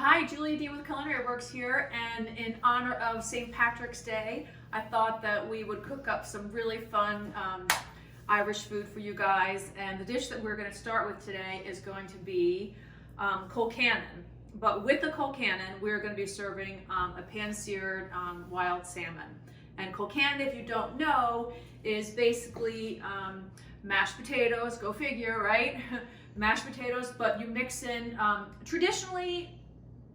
Hi, Julie Deane with Culinary works here, and in honor of St. Patrick's Day, I thought that we would cook up some really fun Irish food for you guys. And the dish that we're going to start with today is going to be Colcannon. But with the Colcannon, we're going to be serving a pan-seared wild salmon. And Colcannon, if you don't know, is basically mashed potatoes, go figure, right? Mashed potatoes, but you mix in, traditionally,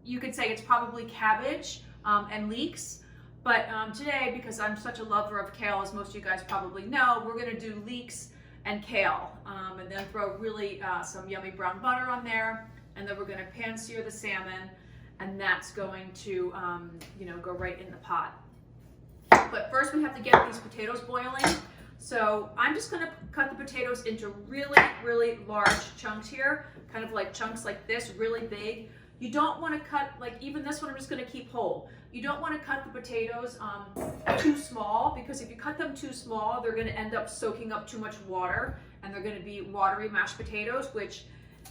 you could say it's probably cabbage and leeks. But today, because I'm such a lover of kale, as most of you guys probably know, we're gonna do leeks and kale. And then throw really some yummy brown butter on there. And then we're gonna pan sear the salmon, and that's going to go right in the pot. But first we have to get these potatoes boiling. So I'm just gonna cut the potatoes into really, really large chunks here, kind of like chunks like this, really big. You don't wanna cut, like even this one I'm just gonna keep whole. You don't wanna cut the potatoes too small, because if you cut them too small, they're gonna end up soaking up too much water, and they're gonna be watery mashed potatoes, which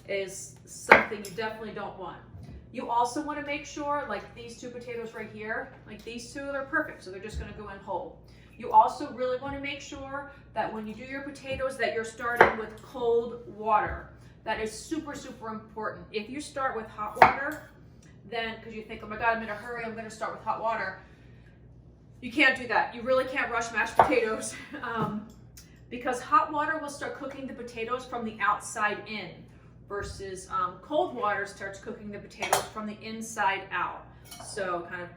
is something you definitely don't want. You also wanna make sure, like these two potatoes right here, like these two, they're perfect, so they're just gonna go in whole. You also really want to make sure that when you do your potatoes that you're starting with cold water. That is super, super important. If you start with hot water, then, because you think, oh my God, I'm in a hurry, I'm going to start with hot water. You can't do that. You really can't rush mashed potatoes because hot water will start cooking the potatoes from the outside in versus cold water starts cooking the potatoes from the inside out. So kind of,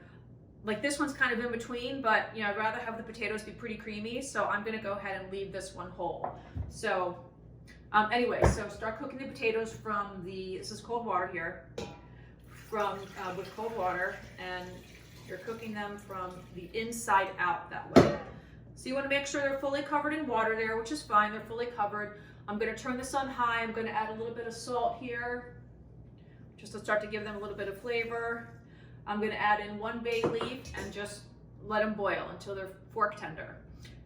like this one's kind of in between, but I'd rather have the potatoes be pretty creamy, so I'm gonna go ahead and leave this one whole. So anyway, so start cooking the potatoes from this is cold water here, with cold water, and you're cooking them from the inside out that way. So you wanna make sure they're fully covered in water there, which is fine, they're fully covered. I'm gonna turn this on high, I'm gonna add a little bit of salt here, just to start to give them a little bit of flavor. I'm gonna add in 1 bay leaf and just let them boil until they're fork tender.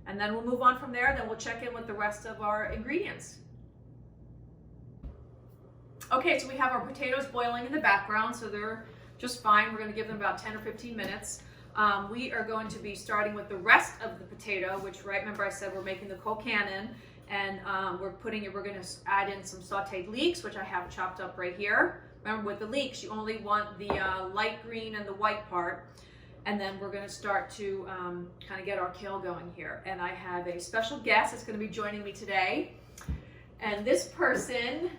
And then we'll move on from there, then we'll check in with the rest of our ingredients. Okay, so we have our potatoes boiling in the background, so they're just fine. We're gonna give them about 10 or 15 minutes. We are going to be starting with the rest of the potato, which, right, remember I said we're making the Colcannon, and we're gonna add in some sauteed leeks, which I have chopped up right here. Remember, with the leeks, you only want the light green and the white part. And then we're gonna start to kind of get our kale going here. And I have a special guest that's gonna be joining me today. And this person,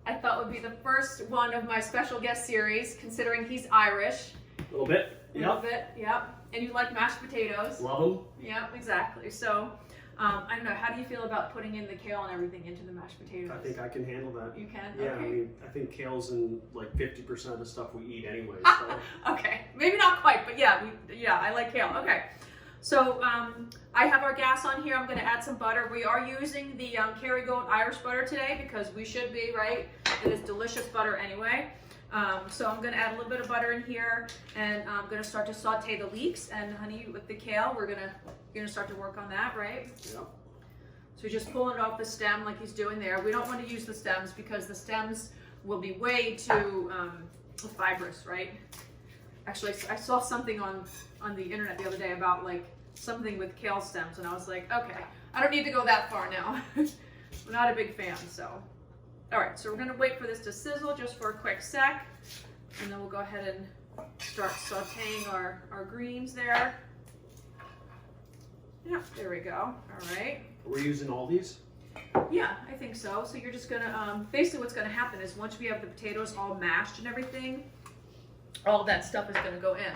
I thought would be the first one of my special guest series, considering he's Irish. A little bit, yep. A little bit, yep. And you like mashed potatoes. Love them. Yep, exactly. So, I don't know, how do you feel about putting in the kale and everything into the mashed potatoes? I think I can handle that. You can? Yeah, okay. I mean, I think kale's in like 50% of the stuff we eat anyway. So. Okay, maybe not quite, but yeah, I like kale. Okay, so I have our gas on here. I'm going to add some butter. We are using the Kerrygold Irish butter today because we should be, right? It is delicious butter anyway. So I'm going to add a little bit of butter in here, and I'm going to start to saute the leeks. And honey, with the kale, you're going to start to work on that, right? Yeah. So he's just pulling it off the stem like he's doing there. We don't want to use the stems because the stems will be way too fibrous, right? Actually, I saw something on the internet the other day about like something with kale stems, and I was like, okay, I don't need to go that far now. I'm not a big fan, so. All right, so we're gonna wait for this to sizzle just for a quick sec, and then we'll go ahead and start sauteing our greens there. Yeah, there we go, all right. Are we using all these? Yeah, I think so. So you're just gonna, basically what's gonna happen is once we have the potatoes all mashed and everything, all that stuff is gonna go in.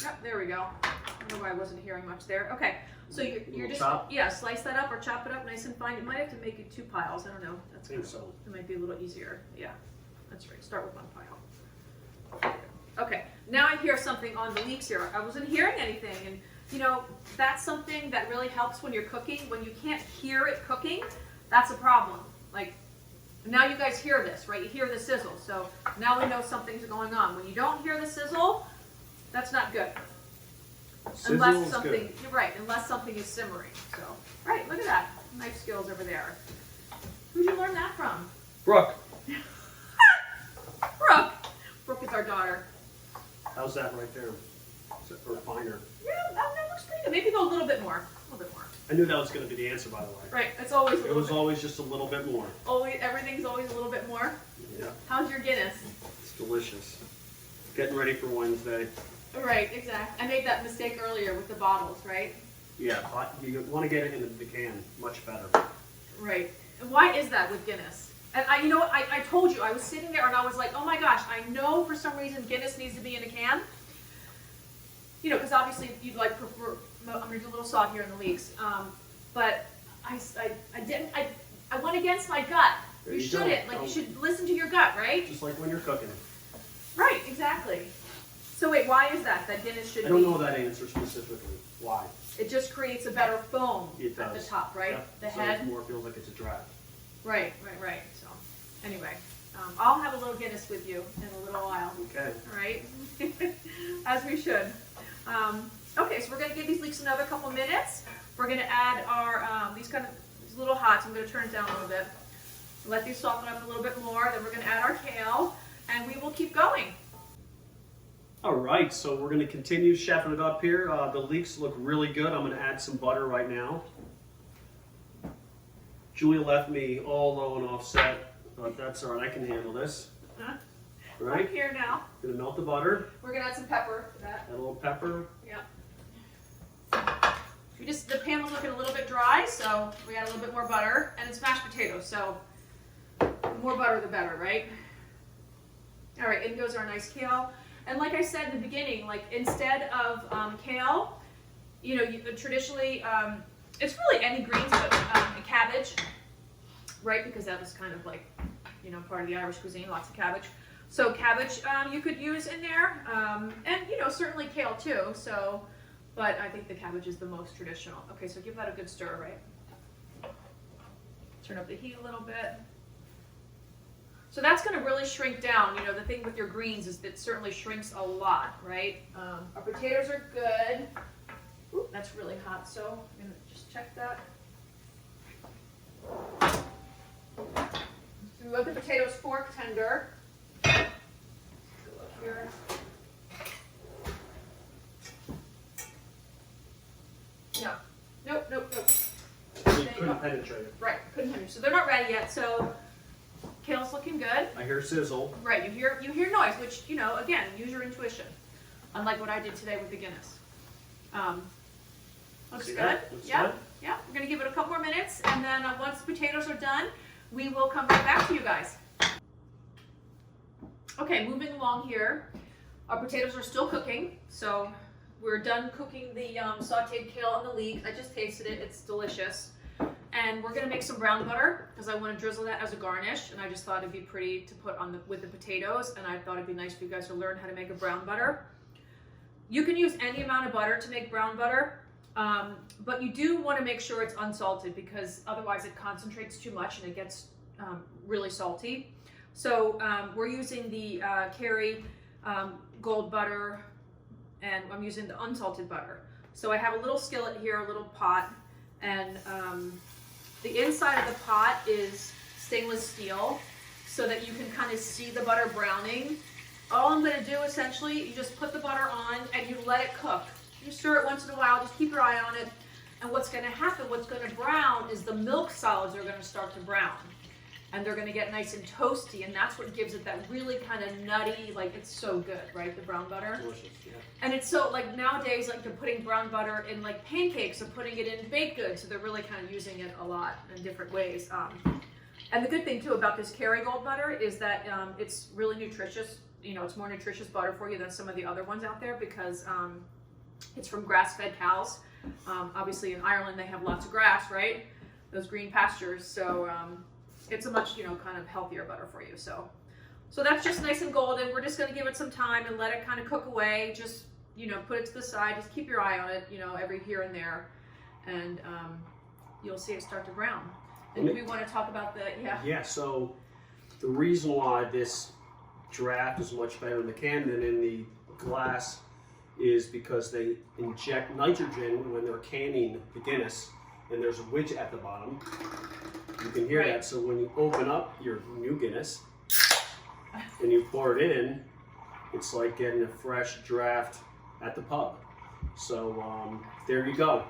Yep, there we go. I don't know why I wasn't hearing much there. Okay, so you're just, yeah, slice that up or chop it up nice and fine. You might have to make it 2 piles, I don't know. That's I think so. It might be a little easier. Yeah, that's right, start with 1 pile. Okay, now I hear something on the leeks here. I wasn't hearing anything, and that's something that really helps when you're cooking. When you can't hear it cooking, that's a problem. Like, now you guys hear this, right? You hear the sizzle, so now we know something's going on. When you don't hear the sizzle, that's not good. Unless something, good. You're right, unless something is simmering. So, all right, look at that. Nice skills over there. Who'd you learn that from? Brooke. with our daughter. How's that right there? Or finer? Yeah, that looks pretty good. Maybe go a little bit more. A little bit more. I knew that was going to be the answer, by the way. Right, it's always a It little was bit. always just a little bit more. Always, everything's always a little bit more. Yeah. How's your Guinness? It's delicious. Getting ready for Wednesday. Right, exactly. I made that mistake earlier with the bottles, right? Yeah, you want to get it in the can. Much better. Right. And why is that with Guinness? And you know what? I told you, I was sitting there and I was like, oh my gosh, I know for some reason Guinness needs to be in a can. You know, because obviously you'd like prefer, I'm going to do a little salt here in the leeks. But I didn't, I went against my gut. There You you shouldn't. go. Like, you should listen to your gut, right? Just like when you're cooking. Right, exactly. So wait, why is that Guinness should I be? don't know that answer specifically. Why? It just creates a better foam It at the does. top, right? Yep. The So head. it more feels like it's a draft. Right. So, anyway, I'll have a little Guinness with you in a little while. Okay. All right, as we should. Okay, so we're going to give these leeks another couple minutes. We're going to add our these little hot. So I'm going to turn it down a little bit. Let these soften up a little bit more. Then we're going to add our kale, and we will keep going. All right, so we're going to continue chefing it up here. The leeks look really good. I'm going to add some butter right now. Julia left me all low and offset, but that's all right. I can handle this. Huh? Right? Right here now. Gonna melt the butter. We're going to add some pepper to that. Add a little pepper. Yeah. The pan was looking a little bit dry, so we add a little bit more butter, and it's mashed potatoes, so the more butter the better, right? All right, in goes our nice kale. And like I said in the beginning, like instead of kale, you know, traditionally, it's really any greens, but cabbage, right? Because that was kind of like, you know, part of the Irish cuisine, lots of cabbage. So cabbage you could use in there, and you know, certainly kale too. So, but I think the cabbage is the most traditional. Okay, so give that a good stir, right? Turn up the heat a little bit. So that's going to really shrink down. You know, the thing with your greens is it certainly shrinks a lot, right? Our potatoes are good. Ooh, that's really hot, so I'm going to just check that. So we want the potatoes fork tender. Go up here. No. Nope. You couldn't penetrate it. Right, couldn't penetrate. So they're not ready yet, so kale's looking good. I hear sizzle. Right, you hear noise, which, you know, again, use your intuition. Unlike what I did today with the Guinness. Looks See good. that? Looks Yeah. good. Yeah. We're gonna give it a couple more minutes, and then once the potatoes are done, we will come right back to you guys. Okay, moving along here. Our potatoes are still cooking, so we're done cooking the sauteed kale and the leeks. I just tasted it; it's delicious. And we're gonna make some brown butter because I want to drizzle that as a garnish, and I just thought it'd be pretty to put on with the potatoes, and I thought it'd be nice for you guys to learn how to make a brown butter. You can use any amount of butter to make brown butter, but you do want to make sure it's unsalted because otherwise it concentrates too much and it gets really salty. So we're using the Kerry gold butter, and I'm using the unsalted butter. So I have a little skillet here, a little pot, and the inside of the pot is stainless steel so that you can kind of see the butter browning. All I'm going to do essentially, you just put the butter on and you let it cook. You stir it once in a while, just keep your eye on it. And what's going to happen, what's going to brown is the milk solids are going to start to brown. And they're going to get nice and toasty, and that's what gives it that really kind of nutty, like it's so good, right, the brown butter? Delicious, yeah. And it's so, like nowadays, like they're putting brown butter in like pancakes or putting it in baked goods, so they're really kind of using it a lot in different ways. And the good thing too about this Kerry gold butter is that it's really nutritious. You know, it's more nutritious butter for you than some of the other ones out there because it's from grass-fed cows. Obviously in Ireland they have lots of grass, right? Those green pastures, so it's a much, you know, kind of healthier butter for you. So that's just nice and golden. We're just going to give it some time and let it kind of cook away. Just, you know, put it to the side. Just keep your eye on it, you know, every here and there. And you'll see it start to brown. And do we want to talk about the, Yeah, so the reason why this draft is much better in the can than in the glass is because they inject nitrogen when they're canning the Guinness, and there's a widget at the bottom. You can hear that, so when you open up your new Guinness and you pour it in, it's like getting a fresh draft at the pub. So there you go.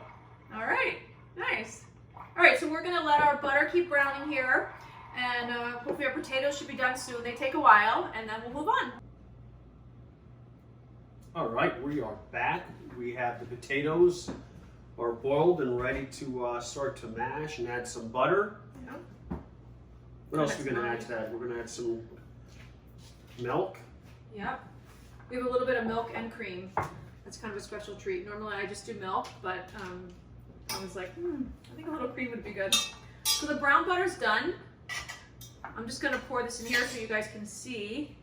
All right, nice. All right, so we're gonna let our butter keep browning here, and hopefully our potatoes should be done soon. They take a while, and then we'll move on. All right, we are back. We have the potatoes are boiled and ready to start to mash and add some butter. Yeah. What else are we gonna add to that? We're gonna add some milk. Yep. We have a little bit of milk and cream. That's kind of a special treat. Normally I just do milk, but I was like, I think a little cream would be good. So the brown butter's done. I'm just gonna pour this in here so you guys can see.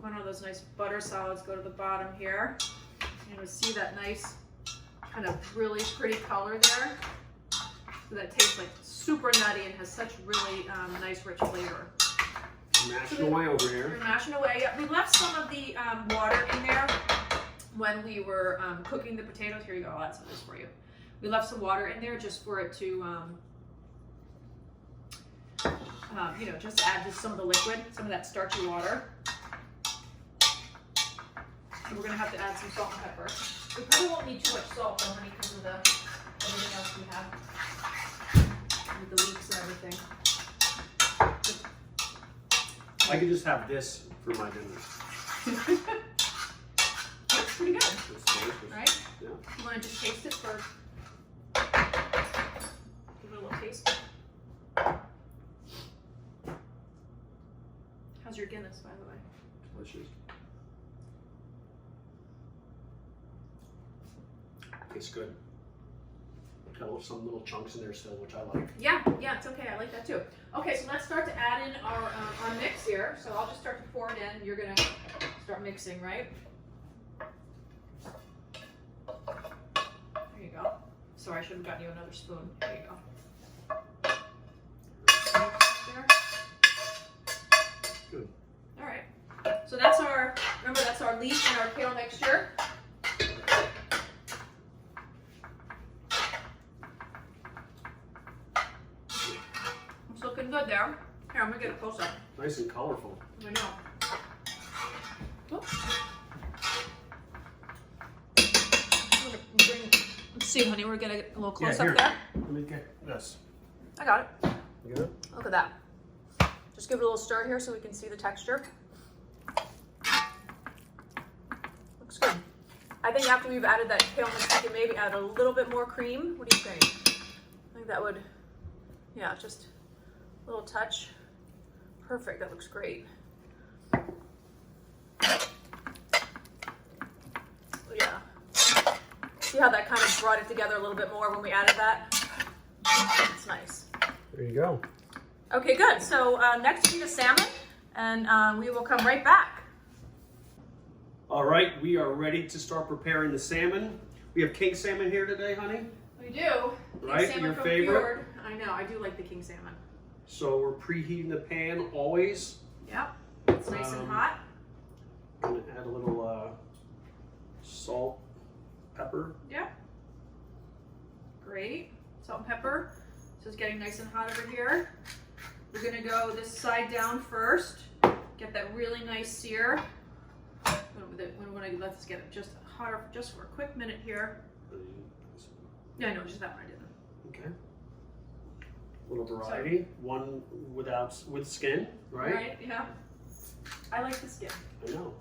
One of those nice butter solids go to the bottom here. You're gonna see that nice kind of really pretty color there. So that tastes like super nutty and has such really nice rich flavor. Mashing away over here. We're mashing away. Yeah, we left some of the water in there when we were cooking the potatoes. Here you go, I'll add some of this for you. We left some water in there just for it to, you know, just add just some of the liquid, some of that starchy water. And we're gonna have to add some salt and pepper. We probably won't need too much salt though, honey, because of the everything else we have with the leeks and everything. I could just have this for my dinner. Looks pretty good, It's delicious. right? Yeah. You want to just taste it first? Give it a little taste. How's your Guinness, by the way? Delicious. Tastes good. Got some little chunks in there still, which I like. Yeah, it's okay. I like that too. Okay, so let's start to add in our mix here. So I'll just start to pour it in. You're gonna start mixing, right? There you go. Sorry, I should have gotten you another spoon. There you go. There. Good. All right. So that's our, remember that's our leek and our kale mixture. It's looking good there. Here, I'm gonna get a close up. Nice and colorful. I know. Oops. Let's see, honey, we're gonna get a little close here. up there. Let me get this. I got it. You got it? Look at that. Just give it a little stir here so we can see the texture. Looks good. I think after we've added that kale mix, we can maybe add a little bit more cream. What do you think? I think that would, yeah, just a little touch. Perfect, that looks great. Yeah. See how that kind of brought it together a little bit more when we added that? It's nice. There you go. Okay, good. So next we need a salmon, and we will come right back. All right, we are ready to start preparing the salmon. We have king salmon here today, honey. We do. Right, Salmon your from favorite? Fjord. I know, I do like the king salmon. So we're preheating the pan always. Yep, it's nice and hot. I'm gonna add a little salt, pepper. Yep. Great. Salt and pepper. So it's getting nice and hot over here. We're gonna go this side down first. Get that really nice sear. When I let this get just hotter just for a quick minute here. Yeah, no, just that one I didn't. Okay. A little variety. One with skin, right? Right, yeah. I like the skin. I know.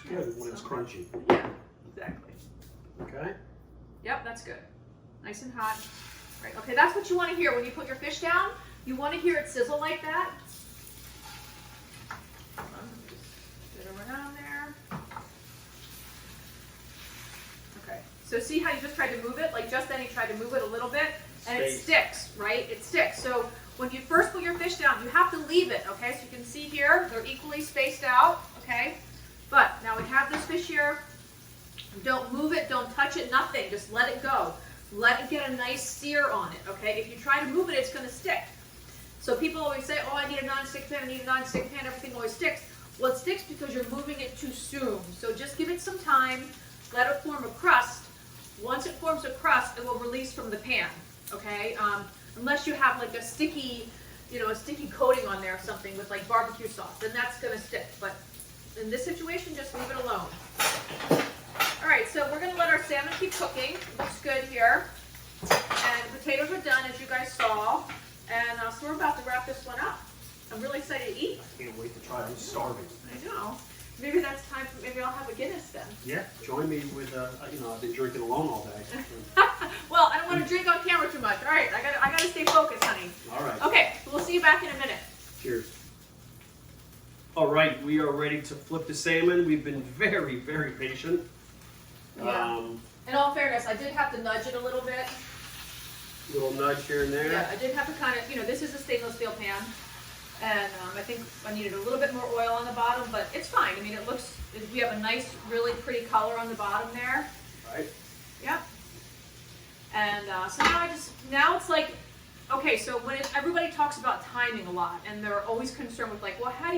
It's good when it's crunchy. Yeah, exactly. Okay. Yep, that's good. Nice and hot. Right, okay, that's what you want to hear when you put your fish down. You want to hear it sizzle like that. Hold on, let me just get it around there. Okay, so see how you just tried to move it? Like just then you tried to move it a little bit and it sticks, right? It sticks. So when you first put your fish down, you have to leave it, okay? So you can see here, they're equally spaced out, okay? But now we have this fish here. Don't move it, don't touch it, nothing. Just let it go. Let it get a nice sear on it, okay? If you try to move it, it's gonna stick. So people always say, oh, I need a non-stick pan, I need a non-stick pan, everything always sticks. Well, it sticks because you're moving it too soon. So just give it some time, let it form a crust. Once it forms a crust, it will release from the pan, okay? Unless you have like a sticky you know, a sticky coating on there or something with like barbecue sauce, then that's gonna stick. But in this situation, just leave it alone. All right, so we're gonna let our salmon keep cooking. Looks good here. And the potatoes are done, as you guys saw. And so we're about to wrap this one up. I'm really excited to eat. Can't wait to try. I'm starving. I know. Maybe that's time for, maybe I'll have a Guinness then. Yeah, join me with, you know, I've been drinking alone all day. Well, I don't want to drink on camera too much. All right, I gotta stay focused, honey. All right. Okay, we'll see you back in a minute. Cheers. All right, we are ready to flip the salmon. We've been very, very patient. Yeah. In all fairness, I did have to nudge it a little bit. Little nudge here and there. Yeah, I did have to kind of, you know, this is a stainless steel pan. And I think I needed a little bit more oil on the bottom, but it's fine. I mean, it looks, we have a nice, really pretty color on the bottom there. Right. Yep. And so now it's like, okay, so when everybody talks about timing a lot, and they're always concerned with like, well, how do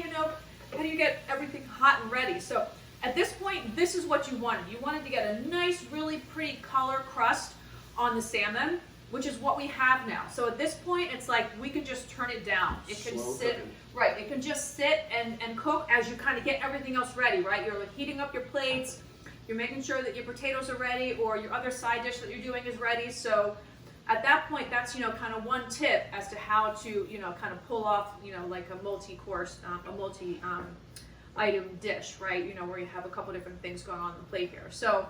you get everything hot and ready? So at this point, this is what you wanted. You wanted to get a nice, really pretty color crust on the salmon, which is what we have now. So at this point, it's like we can just turn it down. It can sit, right, it can just sit and cook as you kind of get everything else ready, right? You're like heating up your plates, you're making sure that your potatoes are ready or your other side dish that you're doing is ready. So at that point, that's, you know, kind of one tip as to how to, you know, kind of pull off, you know, like a multi-course, a multi-item dish, right? You know, where you have a couple different things going on the plate here. So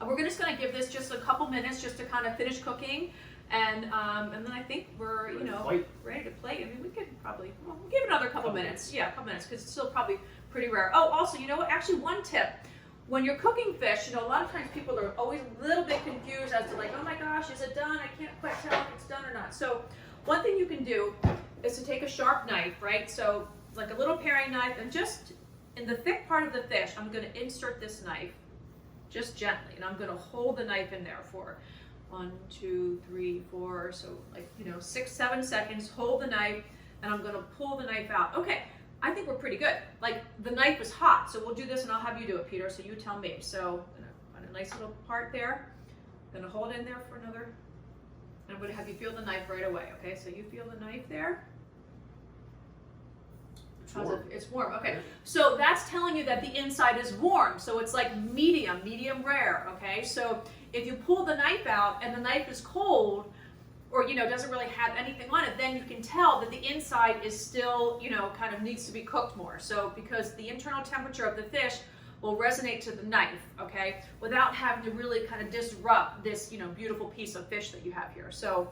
we're just going to give this just a couple minutes just to kind of finish cooking, and then I think we're, you know, ready to plate. I mean, we could probably, well, we'll give it another couple minutes. Yeah, a couple minutes, because it's still probably pretty rare. Oh, also, you know what? Actually, one tip. When you're cooking fish, you know, a lot of times people are always a little bit confused as to like, oh my gosh, is it done? I can't quite tell if it's done or not. So one thing you can do is to take a sharp knife, right? So like a little paring knife, and just in the thick part of the fish, I'm going to insert this knife just gently, and I'm going to hold the knife in there for 1, 2, 3, 4, so like, you know, 6, 7 seconds. Hold the knife, and I'm going to pull the knife out. Okay, I think we're pretty good. Like, the knife is hot, so we'll do this, and I'll have you do it, Peter, so you tell me. So I'm going to find a nice little part there. I'm going to hold it in there for another, and I'm going to have you feel the knife right away. Okay, so you feel the knife there. It's warm, okay. So that's telling you that the inside is warm. So it's like medium rare, okay? So if you pull the knife out and the knife is cold, or, you know, doesn't really have anything on it, then you can tell that the inside is still, you know, kind of needs to be cooked more. So because the internal temperature of the fish will resonate to the knife, okay, without having to really kind of disrupt this, you know, beautiful piece of fish that you have here. So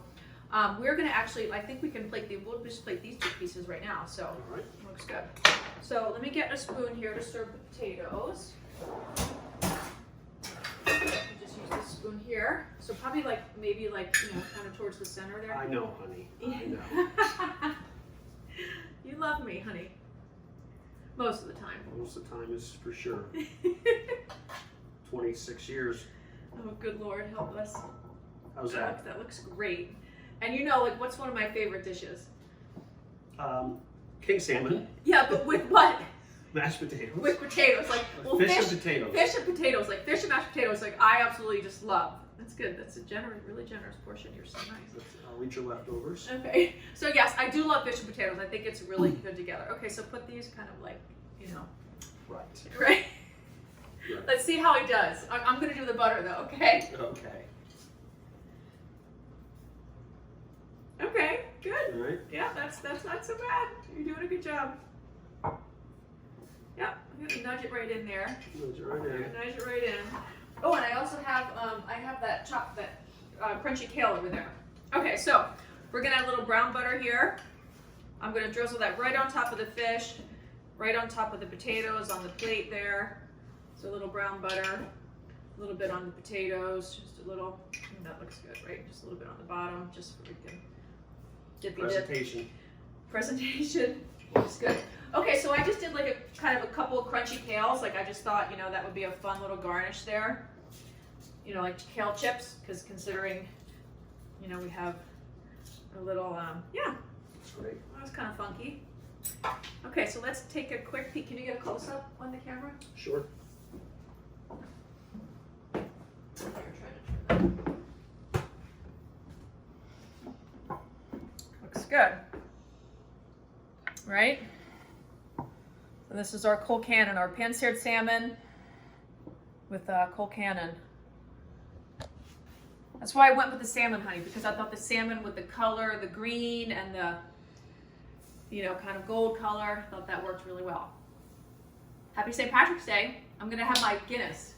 we're going to actually, I think we can plate we'll just plate these 2 pieces right now. So All right. Looks good. So let me get a spoon here to serve the potatoes. Just use this spoon here. So probably like, maybe like, you know, kind of towards the center there. I know, honey. I know. You love me, honey. Most of the time. Most of the time is for sure. 26 years. Oh, good Lord, help us. How's that? That looks great. And you know, like, what's one of my favorite dishes? King salmon. Yeah, but with what? Mashed potatoes. With potatoes, like, well, fish and potatoes. Fish and potatoes, like fish and mashed potatoes, like I absolutely just love. That's good. That's a generous, really generous portion. You're so nice. I'll eat your leftovers. Okay. So yes, I do love fish and potatoes. I think it's really good together. Okay, so put these kind of like, you know. Right. Right. Right. Let's see how he does. I'm gonna do the butter though. Okay. Okay. Okay. Good. All right. Yeah, that's not so bad. You're doing a good job. Yeah, I'm gonna nudge it right in there. Nudge it right in. Nudge it right in. Oh, and I also have that crunchy kale over there. Okay, so we're gonna add a little brown butter here. I'm gonna drizzle that right on top of the fish, right on top of the potatoes on the plate there. So a little brown butter, a little bit on the potatoes, just a little. That looks good, right? Just a little bit on the bottom, just so we can get the Presentation. Presentation, which is good. Okay, so I just did like a kind of a couple of crunchy kales. Like I just thought, you know, that would be a fun little garnish there. You know, like kale chips, because considering, you know, we have a little, yeah. That's great. That was kind of funky. Okay, so let's take a quick peek. Can you get a close-up on the camera? Sure. Here, try to turn that. Looks good. right? And this is our Colcannon, our pan-seared salmon with Colcannon. That's why I went with the salmon, honey, because I thought the salmon with the color, the green and the, you know, kind of gold color, I thought that worked really well. Happy St. Patrick's Day. I'm gonna have my Guinness.